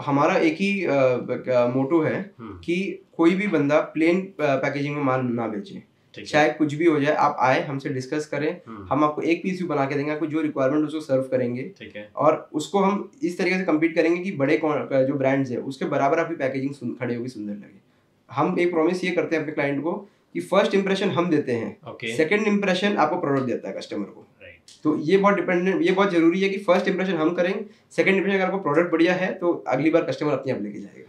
हमारा एक ही मोटो है कि कोई भी बंदा प्लेन पैकेजिंग में माल ना बेचे, चाहे कुछ भी हो जाए। आप आए, हमसे डिस्कस करें, हम आपको एक पीस भी बना के देंगे, आपको जो रिक्वायरमेंट उसको सर्व करेंगे, ठीक है। और उसको हम इस तरीके से कम्पीट करेंगे कि बड़े जो ब्रांड्स है उसके बराबर आपकी पैकेजिंग खड़ी होगी, सुंदर लगे। हम एक प्रॉमिस ये करते हैं अपने क्लाइंट को कि फर्स्ट इंप्रेशन हम देते हैं, सेकंड इंप्रेशन आपको प्रोडक्ट देता है कस्टमर को। तो ये बहुत जरूरी है कि फर्स्ट इंप्रेशन हम करेंगे, सेकंड इंप्रेशन अगर आपको प्रोडक्ट बढ़िया है तो अगली बार कस्टमर अपने आप लेके जाएगा।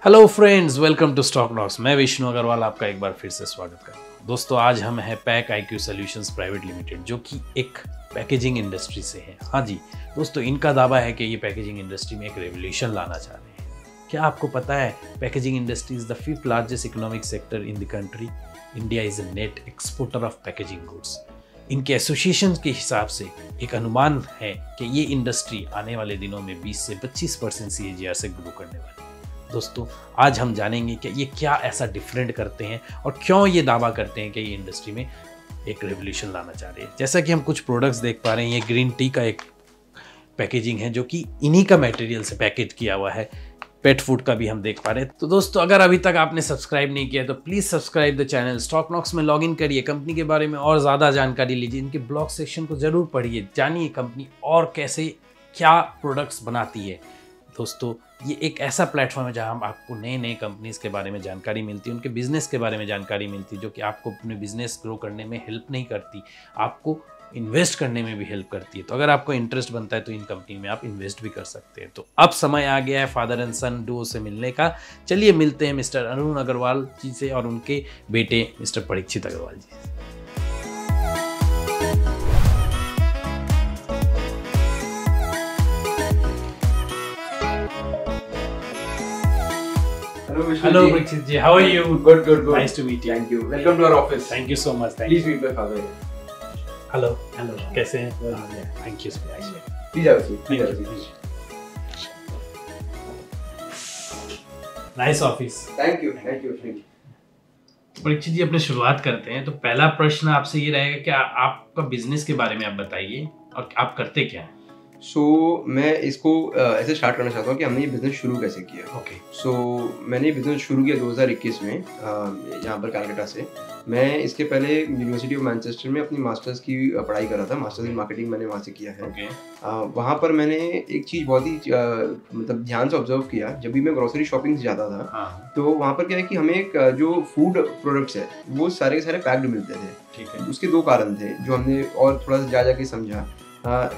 Hello friends, welcome to stock knocks. मैं विष्णु अग्रवाल आपका एक बार फिर से स्वागत करता हूँ। दोस्तों, आज हम हैं pack IQ solutions private limited, जो कि एक पैकेजिंग इंडस्ट्री से है। हाँ जी दोस्तों, इनका दावा है कि ये पैकेजिंग इंडस्ट्री में एक रेवोल्यूशन लाना चाह रहे हैं। क्या आपको पता है packaging industry is the 5th largest economic sector in the country. India is a net exporter of packaging goods. इनके एसोसिएशन के हिसाब से एक अनुमान है कि ये इंडस्ट्री आने वाले दिनों में 20 से 25% CAGR से ग्रो करने वाली है। दोस्तों, आज हम जानेंगे कि ये क्या ऐसा डिफरेंट करते हैं और क्यों ये दावा करते हैं कि ये इंडस्ट्री में एक रेवोल्यूशन लाना चाह रहे हैं। जैसा कि हम कुछ प्रोडक्ट्स देख पा रहे हैं, ये ग्रीन टी का एक पैकेजिंग है जो कि इन्हीं का मटेरियल से पैकेज किया हुआ है। पेट फूड का भी हम देख पा रहे हैं। तो दोस्तों, अगर अभी तक आपने सब्सक्राइब नहीं किया तो please subscribe the channel. Stock knocks में लॉग इन करिए, कंपनी के बारे में और ज़्यादा जानकारी लीजिए, इनके ब्लॉग सेक्शन को ज़रूर पढ़िए, जानिए कंपनी और कैसे क्या प्रोडक्ट्स बनाती है। दोस्तों, ये एक ऐसा प्लेटफॉर्म है जहां हम आपको नए नए कंपनीज के बारे में जानकारी मिलती है, उनके बिजनेस के बारे में जानकारी मिलती है, जो कि आपको अपने बिजनेस ग्रो करने में हेल्प नहीं करती, आपको इन्वेस्ट करने में भी हेल्प करती है। तो अगर आपको इंटरेस्ट बनता है तो इन कंपनी में आप इन्वेस्ट भी कर सकते हैं। तो अब समय आ गया है फादर एंड सन डुओ से मिलने का। चलिए मिलते हैं मिस्टर अरुण अग्रवाल जी से और उनके बेटे मिस्टर परीक्षित अग्रवाल जी से। Hello Parikshit ji, how are you? Good. Nice to meet you. Thank you. Welcome to our office. Thank you so much. Please meet my father. Hello. कैसे हैं? Thank you so much. Please have a seat. Please have a seat. Nice office. Thank you. Parikshit जी, अपने शुरुआत करते हैं। तो पहला प्रश्न आपसे ये रहेगा कि आपका बिजनेस के बारे में आप बताइए और आप करते क्या हैं? मैं इसको ऐसे स्टार्ट करना चाहता हूँ कि हमने ये बिज़नेस शुरू कैसे किया। मैंने ये बिज़नेस शुरू किया 2021 में यहाँ पर कलकत्ता से। मैं इसके पहले यूनिवर्सिटी ऑफ मैनचेस्टर में अपनी मास्टर्स की पढ़ाई कर रहा था। मास्टर्स इन मार्केटिंग मैंने वहाँ से किया है। वहाँ पर मैंने एक चीज़ बहुत ही मतलब ध्यान से ऑब्जर्व किया। जब भी मैं ग्रोसरी शॉपिंग से जाता था तो वहाँ पर क्या है कि हमें जो फूड प्रोडक्ट्स है वो सारे के सारे पैक्ड मिलते थे। ठीक है। उसके 2 कारण थे जो हमने और थोड़ा सा जा के समझा।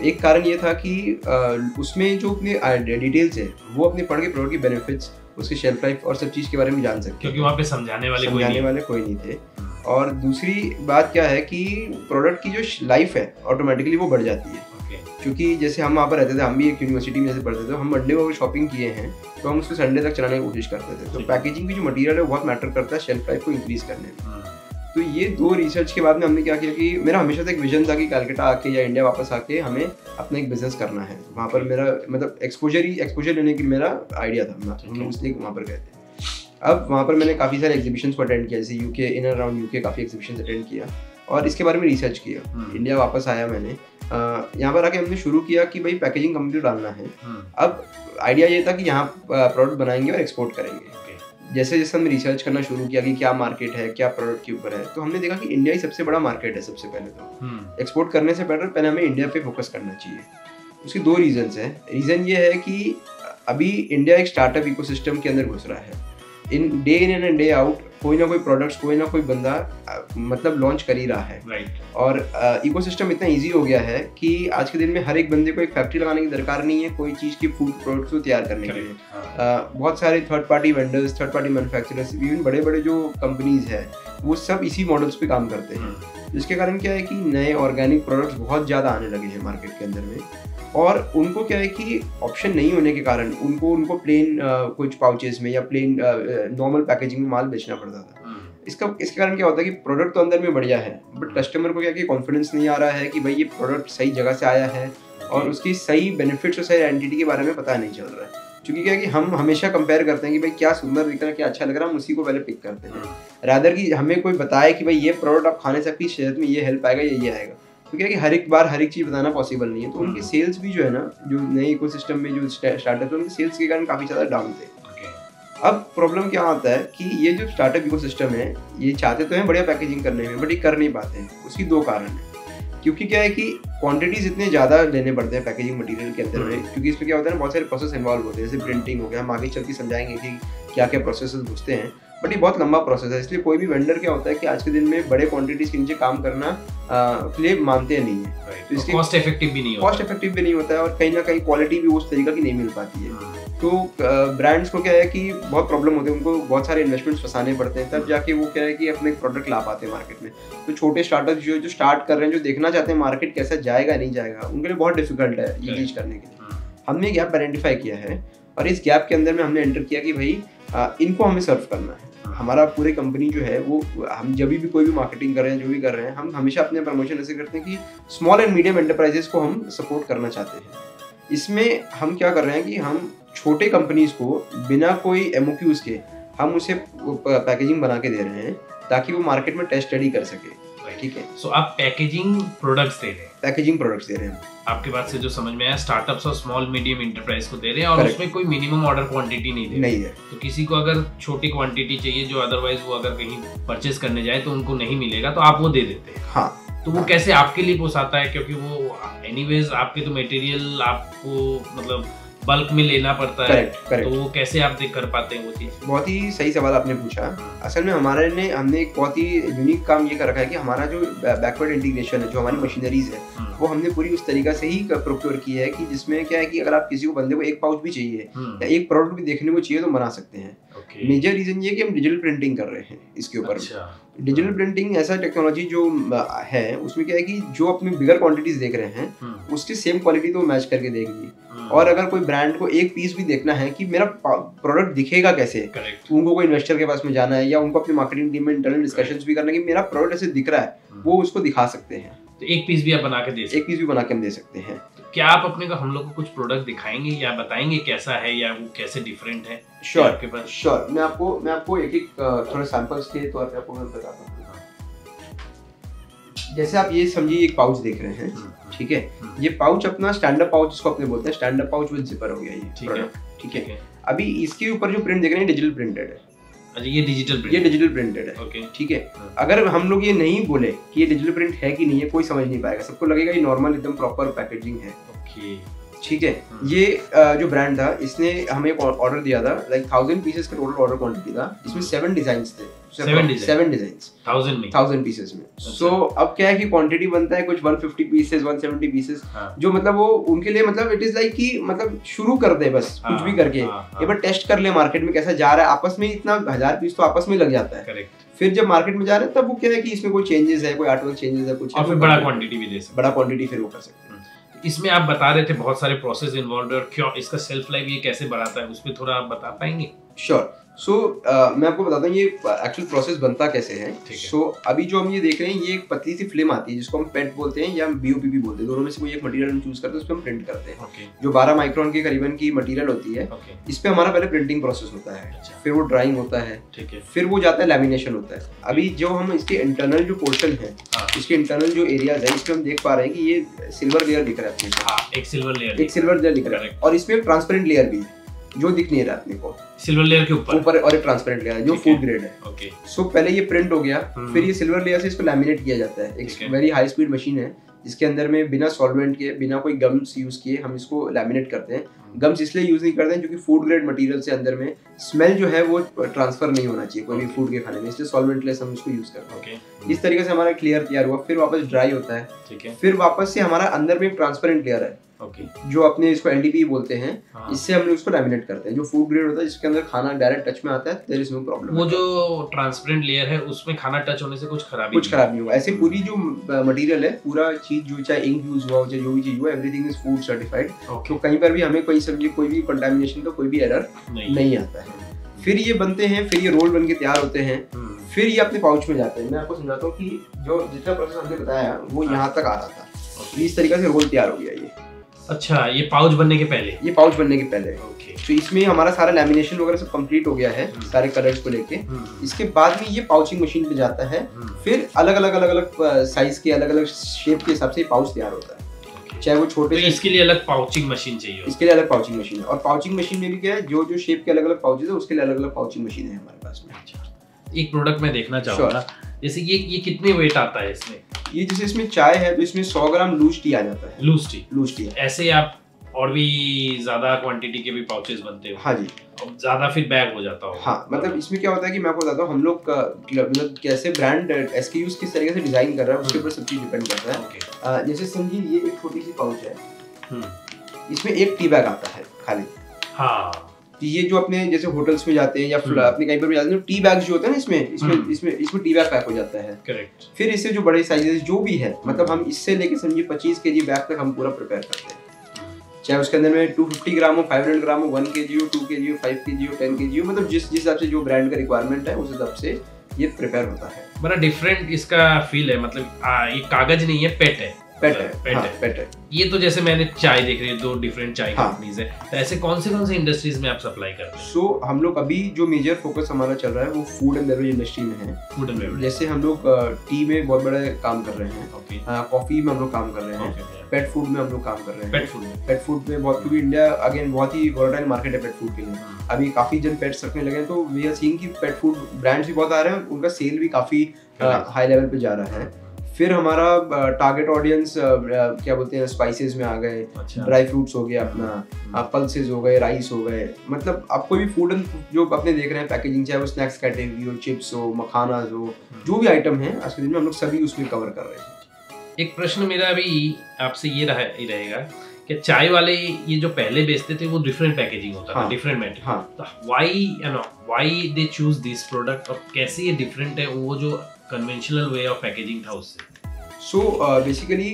एक कारण ये था कि उसमें जो अपने डिटेल्स है वो अपने पढ़ के प्रोडक्ट की बेनिफिट्स, उसके शेल्फ लाइफ और सब चीज़ के बारे में जान सकते, क्योंकि वहाँ पे समझाने वाले कोई नहीं थे। और दूसरी बात क्या है कि प्रोडक्ट की जो लाइफ है ऑटोमेटिकली वो बढ़ जाती है। क्योंकि जैसे हम वहाँ पर रहते थे, हम भी एक यूनिवर्सिटी में जैसे पढ़ते थे, हम मंडे को शॉपिंग किए हैं तो हम उसको संडे तक चलाने की कोशिश करते थे। तो पैकेजिंग की जो मटीरियल है वो बहुत मैटर करता है शेल्फ लाइफ को इंक्रीज करने में। तो ये 2 रिसर्च के बाद में हमने क्या किया कि मेरा हमेशा से एक विजन था कि कलकत्ता आके या इंडिया वापस आके हमें अपना एक बिजनेस करना है। वहाँ पर मेरा मतलब एक्सपोजर लेने की मेरा आइडिया था, हम इसलिए वहाँ पर गए थे। अब वहाँ पर मैंने काफ़ी सारे एग्जीबिशंस को अटेंड किया, जैसे यूके, इन अराउंड यूके काफ़ी एग्जीबिशंस अटेंड किया और इसके बारे में रिसर्च किया। इंडिया वापस आया मैंने, यहाँ पर आके हमने शुरू किया कि भाई पैकेजिंग कंपनी डालना है। अब आइडिया ये था कि यहाँ प्रोडक्ट बनाएंगे और एक्सपोर्ट करेंगे। जैसे जैसे हमने रिसर्च करना शुरू किया कि क्या मार्केट है, क्या प्रोडक्ट के ऊपर है, तो हमने देखा कि इंडिया ही सबसे बड़ा मार्केट है। सबसे पहले तो एक्सपोर्ट करने से पहले हमें इंडिया पे फोकस करना चाहिए। उसके 2 रीजंस हैं। रीज़न ये है कि अभी इंडिया एक स्टार्टअप इकोसिस्टम के अंदर घुस रहा है। इन एंड डे आउट कोई ना कोई प्रोडक्ट्स, कोई ना कोई बंदा मतलब लॉन्च कर ही रहा है। और इकोसिस्टम इतना इजी हो गया है कि आज के दिन में हर एक बंदे को एक फैक्ट्री लगाने की दरकार नहीं है कोई चीज़ की फूड प्रोडक्ट्स को तैयार करने के लिए। बहुत सारे third party vendors, third party manufacturers, even बड़े बड़े जो कंपनीज हैं वो सब इसी मॉडल्स पे काम करते हैं। जिसके कारण क्या है कि नए ऑर्गेनिक प्रोडक्ट्स बहुत ज़्यादा आने लगे हैं मार्केट के अंदर में, और उनको क्या है कि ऑप्शन नहीं होने के कारण उनको प्लेन कुछ पाउचेस में या प्लेन नॉर्मल पैकेजिंग में माल बेचना पड़ता था। इसके कारण क्या होता है कि प्रोडक्ट तो अंदर में बढ़िया है, बट कस्टमर को क्या कि कॉन्फिडेंस नहीं आ रहा है कि भाई ये प्रोडक्ट सही जगह से आया है और उसकी सही बेनिफिट्स और सही आइडेंटिटी के बारे में पता नहीं चल रहा है। क्योंकि क्या है कि हम हमेशा कंपेयर करते हैं कि भाई क्या सुंदर दिख रहा है, क्या अच्छा लग रहा है, हम उसी को पहले पिक करते हैं, रादर कि हमें कोई बताए कि भाई ये प्रोडक्ट आप खाने से आपकी सेहत में ये हेल्प आएगा, ये आएगा। तो क्या है कि हर एक बार हर एक चीज़ बताना पॉसिबल नहीं है। तो उनकी सेल्स भी जो है ना, जो नए इकोसिस्टम में जो स्टार्टअप है, उनकी सेल्स के कारण काफ़ी ज़्यादा डाउन थे। अब प्रॉब्लम क्या आता है कि ये जो स्टार्टअप इकोसिस्टम है, ये चाहते तो हैं बढ़िया पैकेजिंग करने में, बट ये कर नहीं पाते हैं। उसकी दो कारण है। क्योंकि क्या है कि क्वांटिटीज इतने ज़्यादा लेने पड़ते हैं पैकेजिंग मटेरियल के अंदर में, क्योंकि इसमें क्या होता है ना, बहुत सारे प्रोसेस इन्वॉल्व होते हैं, जैसे प्रिंटिंग हो गया, हम आगे चल के समझाएंगे कि क्या क्या प्रोसेस घुसते हैं, बट ये बहुत लंबा प्रोसेस है। इसलिए कोई भी वेंडर क्या होता है कि आज के दिन में बड़े क्वांटिटीज के नीचे काम करना के लिए मानते नहीं है। तो इसलिए कॉस्ट इफेक्टिव भी नहीं होता है, और कहीं ना कहीं क्वालिटी भी उस तरीका की नहीं मिल पाती है। तो ब्रांड्स को क्या है कि बहुत प्रॉब्लम होती है, उनको बहुत सारे इन्वेस्टमेंट्स फंसाने पड़ते हैं, तब जाके वो क्या है कि अपने प्रोडक्ट ला पाते हैं मार्केट में। तो छोटे स्टार्टअप जो स्टार्ट कर रहे हैं, जो देखना चाहते हैं मार्केट कैसा जाएगा नहीं जाएगा, उनके लिए बहुत डिफिकल्ट है ये चीज़ करने के लिए। हमने गैप आइडेंटिफाई किया है, और इस गैप के अंदर में हमने एंटर किया कि भाई इनको हमें सर्व करना है। हमारा पूरी कंपनी जो है वो, हम जब भी कोई भी मार्केटिंग कर रहे हैं, जो भी कर रहे हैं, हम हमेशा अपने प्रमोशन ऐसे करते हैं कि स्मॉल एंड मीडियम एंटरप्राइजेस को हम सपोर्ट करना चाहते हैं। इसमें हम क्या कर रहे हैं कि हम छोटे कंपनीज को बिना कोई एमओक्यूज के हम उसे पैकेजिंग बना के दे रहे हैं, ताकि वो मार्केट में टेस्ट स्टडी कर सके। ठीक है, सो आप पैकेजिंग प्रोडक्ट्स दे रहे हैं? पैकेजिंग प्रोडक्ट्स दे रहे हैं। आपके बात से जो समझ में आया, स्टार्टअप्स और स्मॉल मीडियम एंटरप्राइज को दे रहे हैं, और उसमें कोई मिनिमम ऑर्डर क्वांटिटी नहीं है। तो किसी को अगर छोटी क्वांटिटी चाहिए, जो अदरवाइज वो अगर कहीं परचेज करने जाए तो उनको नहीं मिलेगा, तो आप वो दे देते हैं। हाँ, तो वो कैसे आपके लिए पोसाता है? क्योंकि वो एनीवेज आपके तो मटेरियल आपको मतलब बल्क में लेना पड़ता है। करेक्ट। तो वो कैसे आप कर पाते हैं वो चीज़? बहुत ही सही सवाल आपने पूछा। असल में हमने एक बहुत ही यूनिक काम ये कर रखा है कि हमारा जो बैकवर्ड इंटीग्रेशन है, जो हमारी मशीनरीज है, वो हमने पूरी उस तरीका से ही प्रोक्योर की है कि जिसमें क्या है कि अगर आप किसी को बंदे को एक पाउच भी चाहिए या एक प्रोडक्ट भी देखने को चाहिए तो बना सकते हैं। मेजर रीजन ये कि हम डिजिटल प्रिंटिंग कर रहे हैं इसके ऊपर। डिजिटल प्रिंटिंग ऐसा टेक्नोलॉजी जो है, उसमें क्या है कि जो अपनी बिगर क्वांटिटीज देख रहे हैं, उसकी सेम क्वालिटी तो मैच करके देगी। और अगर कोई ब्रांड को एक पीस भी देखना है कि मेरा प्रोडक्ट दिखेगा कैसे, उनको कोई इन्वेस्टर के पास में जाना है, या उनको अपनी मार्केटिंग टीम में इंटरनल डिस्कशंस भी करना है कि मेरा प्रोडक्ट ऐसे दिख रहा है, वो उसको दिखा सकते हैं। तो एक पीस भी आप बना के दे सकते हैं? एक पीस भी बना के हम दे सकते हैं। क्या आप अपने को हम लोग को कुछ प्रोडक्ट दिखाएंगे या बताएंगे कैसा है या वो कैसे डिफरेंट है? श्योर, मैं आपको एक थोड़े सैंपल्स के तौर पे आपको मैं बताता हूँ। जैसे आप ये समझिए, एक पाउच देख रहे हैं, ठीक है। ये पाउच अपना स्टैंड अप पाउच जिसको अपने बोलते हैं, stand up pouch with zipper हो गया ये, ठीक है। अभी इसके ऊपर जो प्रिंट देख रहे हैं डिजिटल प्रिंटेड है। अच्छा, ये डिजिटल प्रिंटेड है, ठीक है। अगर हम लोग ये नहीं बोले कि ये डिजिटल प्रिंट है कि नहीं है, कोई समझ नहीं पाएगा, सबको लगेगा ये नॉर्मल एकदम प्रॉपर पैकेजिंग है। ठीक है। ये जो ब्रांड था, इसने हमें एक ऑर्डर दिया था, लाइक 1000 पीसेस का टोटल ऑर्डर क्वांटिटी था। इसमें 7 डिजाइन्स थे, 7 डिजाइन्स 1000 पीसेस में। सो अब क्या है कि क्वांटिटी बनता है कुछ 150 पीसेस, 170 पीसेस, जो मतलब वो उनके लिए मतलब इट इज लाइक कि मतलब शुरू कर दे बस, कुछ भी करके एक बार टेस्ट कर ले मार्केट में कैसा जा रहा है। आपस में इतना 1000 पीस तो आपस में लग जाता है। फिर जब मार्केट में जा रहे हैं तब वो क्या है कि इसमें कोई चेंजेस है, कोई आर्टवर्क चेंजेस है, कुछ और फिर बड़ा क्वांटिटी भी दे सकते हैं, बड़ा क्वांटिटी फिर वो कर सकते हैं। इसमें आप बता रहे थे बहुत सारे प्रोसेस इन्वॉल्व है, और क्यों इसका सेल्फ लाइफ ये कैसे बढ़ाता है, उस पर थोड़ा आप बता पाएंगे? श्योर। सो मैं आपको बताता हूँ ये एक्चुअल प्रोसेस बनता कैसे है। सो अभी जो हम ये देख रहे हैं, ये एक पतली सी फिल्म आती है जिसको हम पेट बोलते हैं या BOPP बोलते हैं, दोनों में से कोई एक मटेरियल हम चूज करते हैं, उस पर हम प्रिंट करते हैं। जो 12 माइक्रोन के करीबन की मटेरियल होती है, इस पे हमारा पहले प्रिंटिंग प्रोसेस होता है, फिर वो ड्राइंग होता है, फिर वो जाता है लैमिनेशन होता है। अभी जो हम इसके इंटरनल जो पोर्शन है, इसके इंटरनल जो एरियाज है, इसमें हम देख पा रहे हैं कि ये सिल्वर लेयर दिख रहा है, एक सिल्वर लेयर दिख रहा है, और इसमें एक ट्रांसपेरेंट लेयर भी है जो दिख नहीं रहा अपने को, सिल्वर लेयर के ऊपर और एक ट्रांसपेरेंट लेयर जो फूड ग्रेड है। सो पहले ये प्रिंट हो गया, फिर ये सिल्वर लेयर से इसको लैमिनेट किया जाता है। एक वेरी हाई स्पीड मशीन है जिसके अंदर में बिना सॉल्वेंट के, बिना कोई गम्स यूज किए हम इसको लैमिनेट करते हैं। गम्स इसलिए यूज नहीं करते हैं क्योंकि फूड ग्रेड मटेरियल से अंदर में स्मेल जो है वो ट्रांसफर नहीं होना चाहिए कोई भी फूड के खाने में, इसलिए सॉल्वेंटलेस हम इसको यूज करते हैं। इस तरीके से हमारा क्लियर तैयार हुआ, फिर वापस ड्राई होता है, फिर वापस से हमारा अंदर में एक ट्रांसपेरेंट लेयर है जो अपने इसको एलडीपी बोलते हैं, इससे हम लोग इसको लैमिनेट करते हैं। जो फूड ग्रेड होता है जिसके अंदर खाना डायरेक्ट टच में आता है, देयर इज नो प्रॉब्लम। वो जो ट्रांसपेरेंट लेयर है उसमें खाना टच होने से कुछ खराब नहीं होगा। ऐसे पूरी जो मटेरियल है, पूरा चीज जो चाहे इंक यूज हुआ हो, चाहे जो भी चीज हुआ, एवरीथिंग इज फूड सर्टिफाइड। तो कहीं पर भी हमें कोई सब्जी, कोई भी कंटामिनेशन का कोई भी एरर नहीं आता है। फिर ये बनते हैं, फिर ये रोल बन के तैयार होते हैं, फिर ये अपने पाउच में जाते हैं। मैं आपको समझाता हूँ कि जो जितना प्रोसेस हमने बताया वो यहाँ तक आ रहा था, इस तरीके से रोल तैयार हो गया ये। अच्छा, ये पाउच बनने के पहले? ये पाउच बनने के पहले। तो इसमें हमारा सारा लैमिनेशन वगैरह सब कंप्लीट हो गया है, सारे कलर्स को लेके। इसके बाद में ये पाउचिंग मशीन पे जाता है, फिर अलग अलग साइज के, अलग अलग शेप के हिसाब से पाउच तैयार होता है। चाहे वो छोटे तो इसके लिए अलग पाउचिंग मशीन चाहिए? इसके लिए अलग पाउचिंग मशीन है। और पाउचिंग मशीन में भी क्या है, जो जो शेप के अलग अलग पाउचेज है उसके लिए अलग अलग पाउचिंग मशीन है हमारे पास में। एक प्रोडक्ट मैं देखना चाहूंगा, जैसे ये कितने वेट आता है इसमें? ये जैसे इसमें चाय है तो इसमें 100 ग्राम लूज टी आ जाता है। Loose tea. ऐसे आप और भी ज्यादा क्वांटिटी के भी पाउचेस बनते हो? हाँ जी। अब ज्यादा फिर बैग हो जाता हो? हाँ, मतलब इसमें क्या होता है कि मैं आपको बताता हूँ, हम लोग मतलब कैसे ब्रांड एसक्यूज किस तरीके से डिजाइन कर रहा है उसके ऊपर सब चीज डिपेंड करता है। जैसे समझिए ये एक छोटी सी पाउच है, इसमें एक टी बैग आता है खाली। हाँ, ये जो अपने जैसे होटल्स में जाते हैं या फिर अपने कहीं पर भी जाते हैं, टी बैग्स जो होते हैं ना, इसमें टी बैग पैक हो जाता है। करेक्ट। फिर इससे जो बड़े साइजेस जो भी है, मतलब हम इससे लेके समझिए 25 केजी बैग तक हम पूरा प्रिपेयर करते हैं। चाहे उसके अंदर में 250 ग्राम हो, 500 ग्राम हो, 1 केजी हो, 2 केजी हो, 5 केजी हो, 10 केजी हो, मतलब जिस हिसाब से जो ब्रांड का रिक्वायरमेंट है उस हिसाब से ये प्रिपेयर होता है। बड़ा डिफरेंट इसका फील है, मतलब ये कागज नहीं है, पेट है। पेट है। ये तो जैसे मैंने चाय देख रही है, 2 डिफरेंट चाय कंपनीज है, तो ऐसे कौन से इंडस्ट्रीज में आप सप्लाई करते हैं? सो हम लोग अभी जो मेजर फोकस हमारा चल रहा है वो फूड एंड बेवरेज इंडस्ट्री में है। फूड एंड बेवरेज, जैसे हम लोग टी में बहुत बड़े काम कर रहे हैं, कॉफी में हम लोग काम कर रहे हैं, पेट फूड में हम लोग काम कर रहे हैं। पेट फूड में बहुत, क्योंकि इंडिया अगेन बहुत ही वोलेटाइल मार्केट है पेट फूड के लिए। अभी काफी जन पेट्स रखने लगे हैं, तो वी आर सीइंग कि पेट फूड ब्रांड्स भी बहुत आ रहे हैं, उनका सेल भी काफी हाई लेवल पे जा रहा है। फिर हमारा टारगेट ऑडियंस क्या बोलते हैं, स्पाइसेस में आ गए, ड्राई फ्रूट्स हो गया अपना, पल्सेस हो गए, राइस हो गए, मतलब आप कोई भी फूड जो अपने देख रहे हैं पैकेजिंग, चाहे वो स्नैक्स कैटेगरी हो, चिप्स हो, मखानास हो, जो भी आइटम है आज के दिन में हम लोग सभी उसमें कवर कर रहे हैं। एक प्रश्न मेरा अभी आपसे ये रहेगा कि चाय वाले ये जो पहले बेचते थे वो डिफरेंट पैकेजिंग होता था, डिफरेंट मटेरियल, तो why they choose this product, और कैसे ये डिफरेंट है वो जो कन्वेंशनल वे ऑफ पैकेजिंग था उससे? सो बेसिकली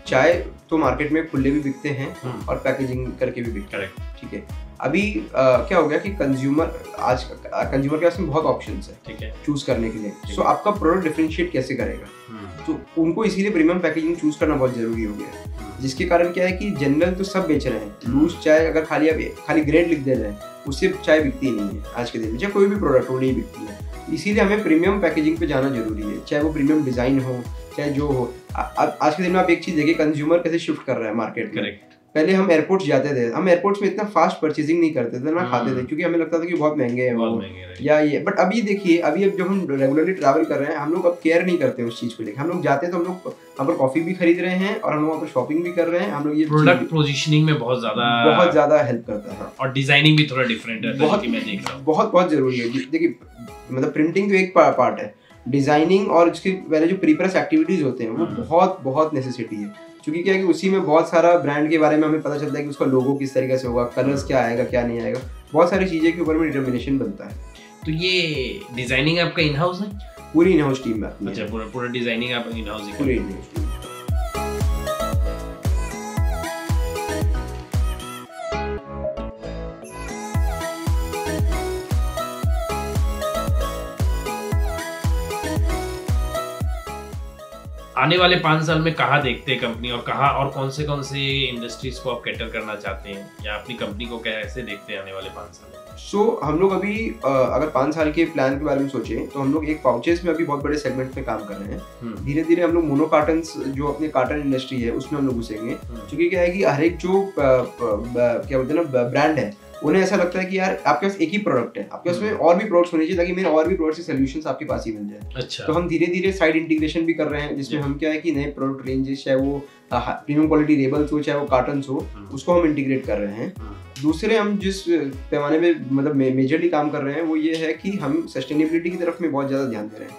चाय तो मार्केट में खुले भी बिकते हैं और पैकेजिंग करके भी बिकते हैं, ठीक है। अभी क्या हो गया कि कंज्यूमर के पास में बहुत ऑप्शंस है, ठीक है, चूज करने के लिए। सो आपका प्रोडक्ट डिफरेंशिएट कैसे करेगा, तो उनको इसीलिए प्रीमियम पैकेजिंग चूज करना बहुत जरूरी हो गया है। जिसके कारण क्या है कि जनरल तो सब बेच रहे हैं, लूज चाय अगर खाली ग्रेड लिख दे रहे हैं उससे चाय बिकती नहीं है आज के दिन में, चाहे कोई भी प्रोडक्ट हो नहीं बिकती है। इसीलिए हमें प्रीमियम पैकेजिंग पे जाना जरूरी है, चाहे वो प्रीमियम डिजाइन हो, चाहे जो हो। आज के दिन में आप एक चीज देखिए, कंज्यूमर कैसे शिफ्ट कर रहा है मार्केट में। पहले हम एयरपोर्ट्स जाते थे, हम एयरपोर्ट्स में इतना फास्ट परचेजिंग नहीं करते थे ना, खाते थे, क्योंकि हमें लगता था कि बहुत महंगे हैं वो या ये। बट अभी देखिए, अभी अब जब हम रेगुलरली ट्रैवल कर रहे हैं, हम लोग अब केयर नहीं करते उस चीज को लेकर। हम लोग जाते हैं तो हम लोग वहाँ पर कॉफी भी खरीद रहे हैं और हम लोग वहाँ पर शॉपिंग भी कर रहे हैं। हम लोग ये प्रोडक्ट पोजीशनिंग में बहुत ज्यादा हेल्प करता है, और डिजाइनिंग भी थोड़ा डिफरेंट है, मैं देख रहा हूँ बहुत जरूरी है। देखिए मतलब प्रिंटिंग तो एक पार्ट है, डिजाइनिंग और उसके पहले जो प्रीप्रेस एक्टिविटीज होते हैं वो बहुत नेसेसिटी है, क्योंकि क्या है कि उसी में बहुत सारा ब्रांड के बारे में हमें पता चलता है कि उसका लोगो किस तरीके से होगा, कलर्स क्या आएगा क्या नहीं आएगा, बहुत सारी चीजें के ऊपर में डिटर्मिनेशन बनता है। तो ये डिजाइनिंग आपका इन हाउस है? पूरी इन हाउस टीम में। अच्छा, पूरा डिजाइनिंग आप इन हाउस ही? पूरी इन हाउस टीम। आने वाले 5 साल में कहाँ देखते हैं कंपनी, और कहाँ और कौन से इंडस्ट्रीज को आप कैटर करना चाहते हैं, या अपनी कंपनी को कैसे देखते हैं आने वाले 5 साल में? हम लोग अभी अगर 5 साल के प्लान के बारे में सोचें तो हम लोग एक पाउचेस में अभी बहुत बड़े सेगमेंट में काम कर रहे हैं। धीरे धीरे हम लोग मोनो कार्टन्स, जो अपने कार्टन इंडस्ट्री है उसमें हम लोग घुसेंगे, क्योंकि क्या है कि हर एक जो क्या बोलते हैं ना ब्रांड है, उन्हें ऐसा लगता है कि यार आपके पास एक ही प्रोडक्ट है, आपके पास में और भी प्रोडक्ट्स होने चाहिए ताकि मेरे और भी प्रोडक्ट्स के सॉल्यूशंस आपके पास ही मिल जाए। अच्छा। तो हम धीरे धीरे साइड इंटीग्रेशन भी कर रहे हैं, जिसमें हम क्या है कि नए प्रोडक्ट रेंजेस, चाहे वो प्रीमियम क्वालिटी लेबल्स हो, चाहे वो कार्टन्स हो, उसको हम इंटीग्रेट कर रहे हैं। दूसरे हम जिस पैमाने में मतलब मेजरली काम कर रहे हैं वो ये है कि हम सस्टेनेबिलिटी की तरफ में बहुत ज़्यादा ध्यान दे रहे हैं,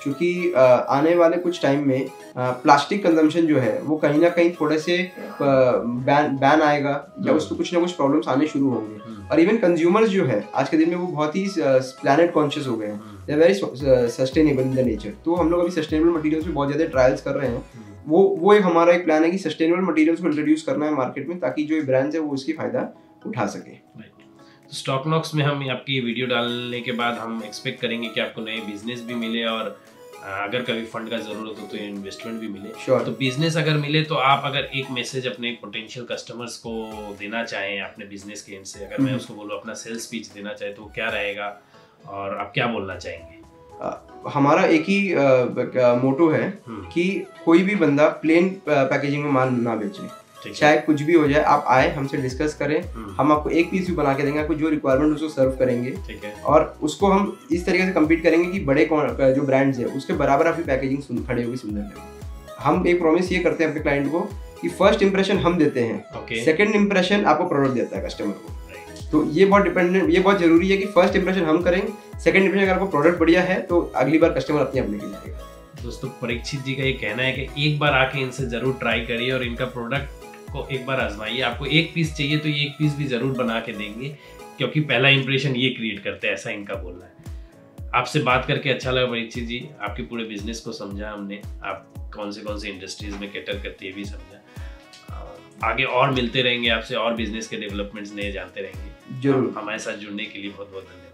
क्योंकि आने वाले कुछ टाइम में प्लास्टिक कंजम्पशन जो है वो कहीं ना कहीं थोड़े से बैन आएगा या उसको कुछ ना कुछ प्रॉब्लम्स आने शुरू होंगे। और इवन कंज्यूमर्स जो है आज के दिन में वो बहुत ही प्लैनेट कॉन्शियस हो गए हैं, they are very sustainable in the nature. तो हम लोग अभी सस्टेनेबल मटेरियल्स पे बहुत ज़्यादा ट्रायल्स कर रहे हैं। वो एक हमारा एक प्लान है कि सस्टेनेबल मटेरियल्स को इंट्रोड्यूस करना है मार्केट में, ताकि जो ब्रांड्स है वो उसकी फ़ायदा उठा सके। तो स्टॉकनॉक्स में हम आपकी वीडियो डालने के बाद हम एक्सपेक्ट करेंगे कि आपको नए बिजनेस भी मिले और अगर कभी फंड का जरूरत हो तो इन्वेस्टमेंट भी मिले। तो बिजनेस अगर मिले तो आप अगर एक मैसेज अपने पोटेंशियल कस्टमर्स को देना चाहें अपने बिजनेस के एंड से, अगर मैं उसको बोलूँ अपना सेल्स स्पीच देना चाहे तो क्या रहेगा और आप क्या बोलना चाहेंगे? हमारा एक ही मोटो है कि कोई भी बंदा प्लेन पैकेजिंग में माल ना बेचे, चाहे कुछ भी हो जाए। आप आए हमसे डिस्कस करें, हम आपको एक पीस भी बना के देंगे, आपको जो रिक्वायरमेंट उसको सर्व करेंगे। और उसको हम इस तरीके से कम्पीट करेंगे कि बड़े जो ब्रांड्स है उसके बराबर आपकी पैकेजिंग खड़ी होगी, सुंदर लगे। हम एक प्रॉमिस ये करते हैं अपने क्लाइंट को कि फर्स्ट इंप्रेशन हम देते हैं, सेकंड इंप्रेशन आपको प्रोडक्ट देता है कस्टमर को। तो ये बहुत जरूरी है कि फर्स्ट इंप्रेशन हम करेंगे, सेकंड इंप्रेशन अगर आपको प्रोडक्ट बढ़िया है तो अगली बार कस्टमर अपने आप लेके जाएगा। दोस्तों परीक्षित जी का ये कहना है कि एक बार आके इनसे जरूर ट्राई करिए और इनका प्रोडक्ट को एक बार आजमाइए। आपको एक पीस चाहिए तो ये एक पीस भी जरूर बना के देंगे, क्योंकि पहला इंप्रेशन ये क्रिएट करते हैं, ऐसा इनका बोलना है। आपसे बात करके अच्छा लगा परीक्षित जी, आपके पूरे बिजनेस को समझा हमने, आप कौन से इंडस्ट्रीज में कैटर करते हैं भी समझा। आगे और मिलते रहेंगे आपसे, और बिजनेस के डेवलपमेंट्स नए जानते रहेंगे। जरूर हमारे साथ जुड़ने के लिए बहुत बहुत धन्यवाद।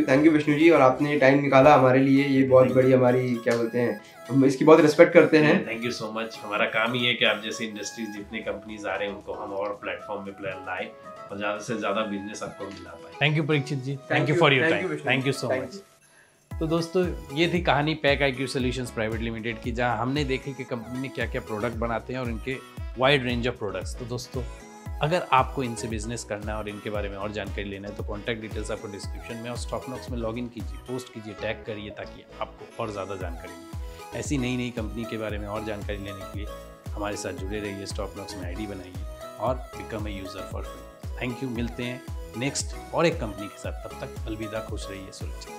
थैंक यू विष्णु जी, और आपने टाइम निकाला हमारे लिए, ये बहुत बड़ी हमारी क्या बोलते हैं, हम इसकी बहुत रिस्पेक्ट करते हैं। Thank you so much. हमारा काम ही है कि आप जैसे इंडस्ट्रीज जितने कंपनीज आ रहे हैं उनको हम और प्लेटफॉर्म पे लाए और ज़्यादा से ज़्यादा बिजनेस आपको मिला पाए। Thank you Parikshit ji, thank you for your time, thank you so much. तो दोस्तों ये थी कहानी pack IQ solutions private limited की, जहां हमने देखी कि कंपनी ने क्या क्या प्रोडक्ट बनाते हैं और इनके वाइड रेंज ऑफ प्रोडक्ट्स। तो दोस्तों अगर आपको इनसे बिजनेस करना है और इनके बारे में और जानकारी लेना है तो कॉन्टैक्ट डिटेल्स आपको डिस्क्रिप्शन में और स्टॉकनॉक्स में लॉगिन कीजिए, पोस्ट कीजिए, टैग करिए, ताकि आपको और ज़्यादा जानकारी मिले। ऐसी नई नई कंपनी के बारे में और जानकारी लेने के लिए हमारे साथ जुड़े रहिए, स्टॉकनॉक्स में ID बनाइए और become a user for free. Thank you, मिलते हैं नेक्स्ट और एक कंपनी के साथ, तब तक अलविदा, खुश रहिए, सुरक्षित रहिए।